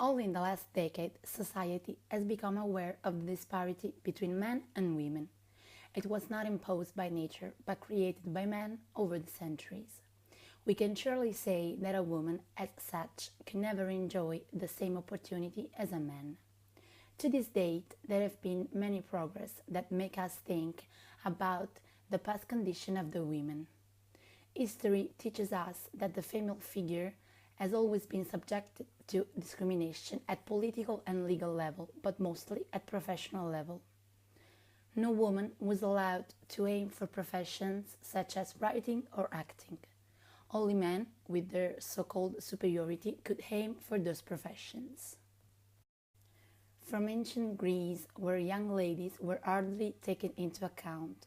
Only in the last decade, society has become aware of the disparity between men and women. It was not imposed by nature, but created by men over the centuries. We can surely say that a woman, as such, can never enjoy the same opportunity as a man. To this date, there have been many progress that make us think about the past condition of the women. History teaches us that the female figure has always been subjected to discrimination at political and legal level, but mostly at professional level. No woman was allowed to aim for professions such as writing or acting. Only men, with their so-called superiority, could aim for those professions. From ancient Greece, where young ladies were hardly taken into account,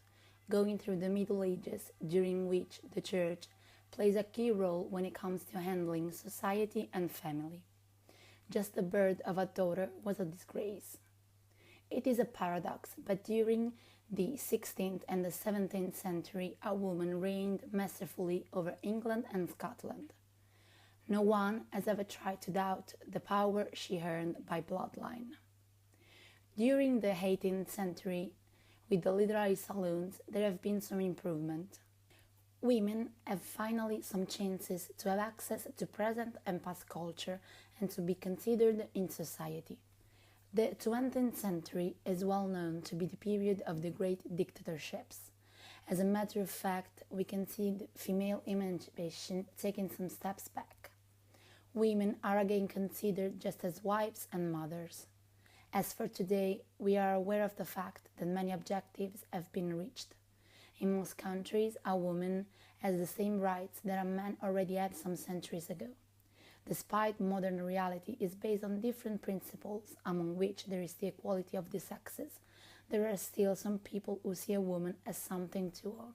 going through the Middle Ages, during which the Church plays a key role when it comes to handling society and family. Just the birth of a daughter was a disgrace. It is a paradox, but during the 16th and the 17th century, a woman reigned masterfully over England and Scotland. No one has ever tried to doubt the power she earned by bloodline. During the 18th century, with the literary saloons, there have been some improvement. Women have finally some chances to have access to present and past culture and to be considered in society. The 20th century is well known to be the period of the great dictatorships. As a matter of fact, we can see the female emancipation taking some steps back. Women are again considered just as wives and mothers. As for today, we are aware of the fact that many objectives have been reached. In most countries, a woman has the same rights that a man already had some centuries ago. Despite modern reality is based on different principles, among which there is the equality of the sexes, there are still some people who see a woman as something to own.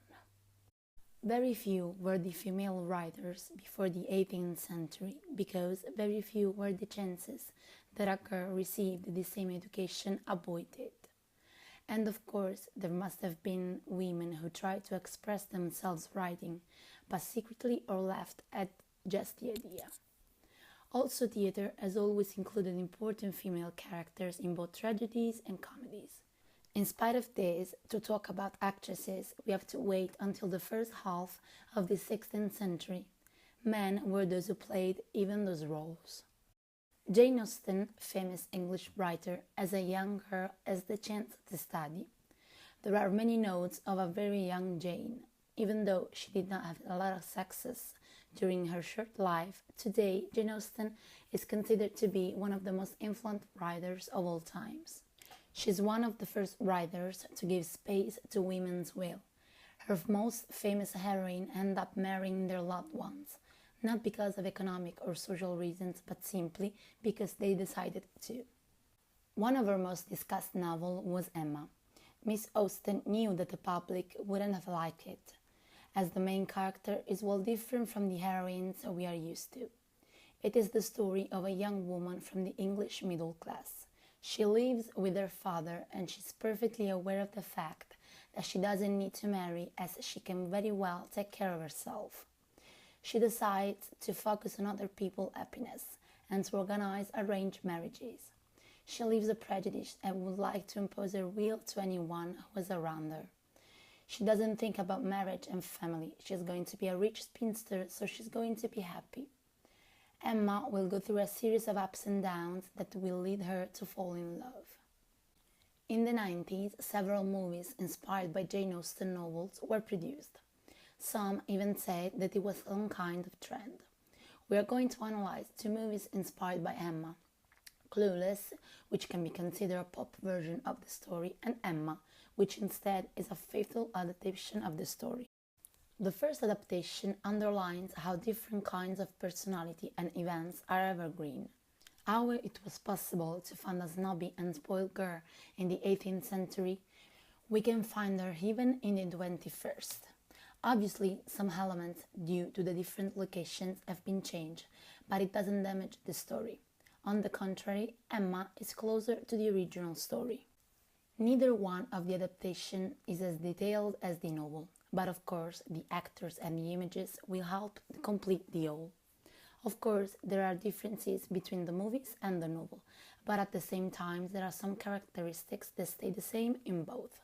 Very few were the female writers before the 18th century, because very few were the chances that a girl received the same education a boy did. And of course, there must have been women who tried to express themselves writing, but secretly or laughed at just the idea. Also, theatre has always included important female characters in both tragedies and comedies. In spite of this, to talk about actresses, we have to wait until the first half of the 16th century. Men were those who played even those roles. Jane Austen, famous English writer, as a young girl has the chance to study. There are many notes of a very young Jane. Even though she did not have a lot of success during her short life, today Jane Austen is considered to be one of the most influential writers of all times. She is one of the first writers to give space to women's will. Her most famous heroines end up marrying their loved ones, not because of economic or social reasons, but simply because they decided to. One of her most discussed novels was Emma. Miss Austen knew that the public wouldn't have liked it, as the main character is well different from the heroines we are used to. It is the story of a young woman from the English middle class. She lives with her father and she's perfectly aware of the fact that she doesn't need to marry, as she can very well take care of herself. She decides to focus on other people's happiness and to organize arranged marriages. She lives a prejudice and would like to impose her will to anyone who is around her. She doesn't think about marriage and family. She's going to be a rich spinster, so she's going to be happy. Emma will go through a series of ups and downs that will lead her to fall in love. In the 90s, several movies inspired by Jane Austen novels were produced. Some even said that it was some kind of trend. We are going to analyze two movies inspired by Emma: Clueless, which can be considered a pop version of the story, and Emma, which instead is a faithful adaptation of the story. The first adaptation underlines how different kinds of personality and events are evergreen. How it was possible to find a snobby and spoiled girl in the 18th century, we can find her even in the 21st. Obviously, some elements due to the different locations have been changed, but it doesn't damage the story. On the contrary, Emma is closer to the original story. Neither one of the adaptations is as detailed as the novel, but of course the actors and the images will help complete the whole. Of course, there are differences between the movies and the novel, but at the same time, there are some characteristics that stay the same in both.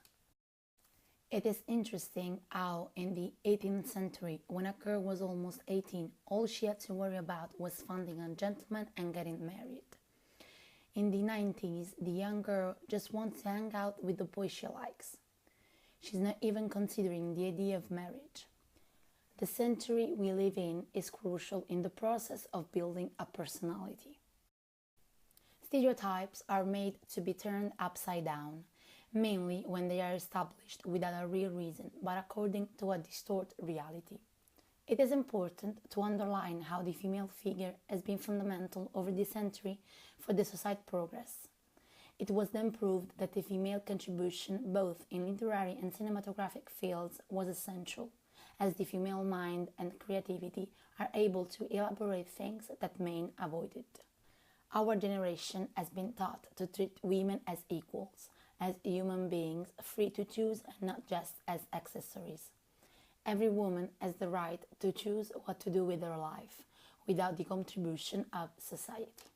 It is interesting how, in the 18th century, when a girl was almost 18, all she had to worry about was finding a gentleman and getting married. In the 90s, the young girl just wants to hang out with the boy she likes. She's not even considering the idea of marriage. The century we live in is crucial in the process of building a personality. Stereotypes are made to be turned upside down, mainly when they are established without a real reason, but according to a distorted reality. It is important to underline how the female figure has been fundamental over the century for the society's progress. It was then proved that the female contribution both in literary and cinematographic fields was essential, as the female mind and creativity are able to elaborate things that men avoided. Our generation has been taught to treat women as equals, as human beings free to choose and not just as accessories. Every woman has the right to choose what to do with her life, without the contribution of society.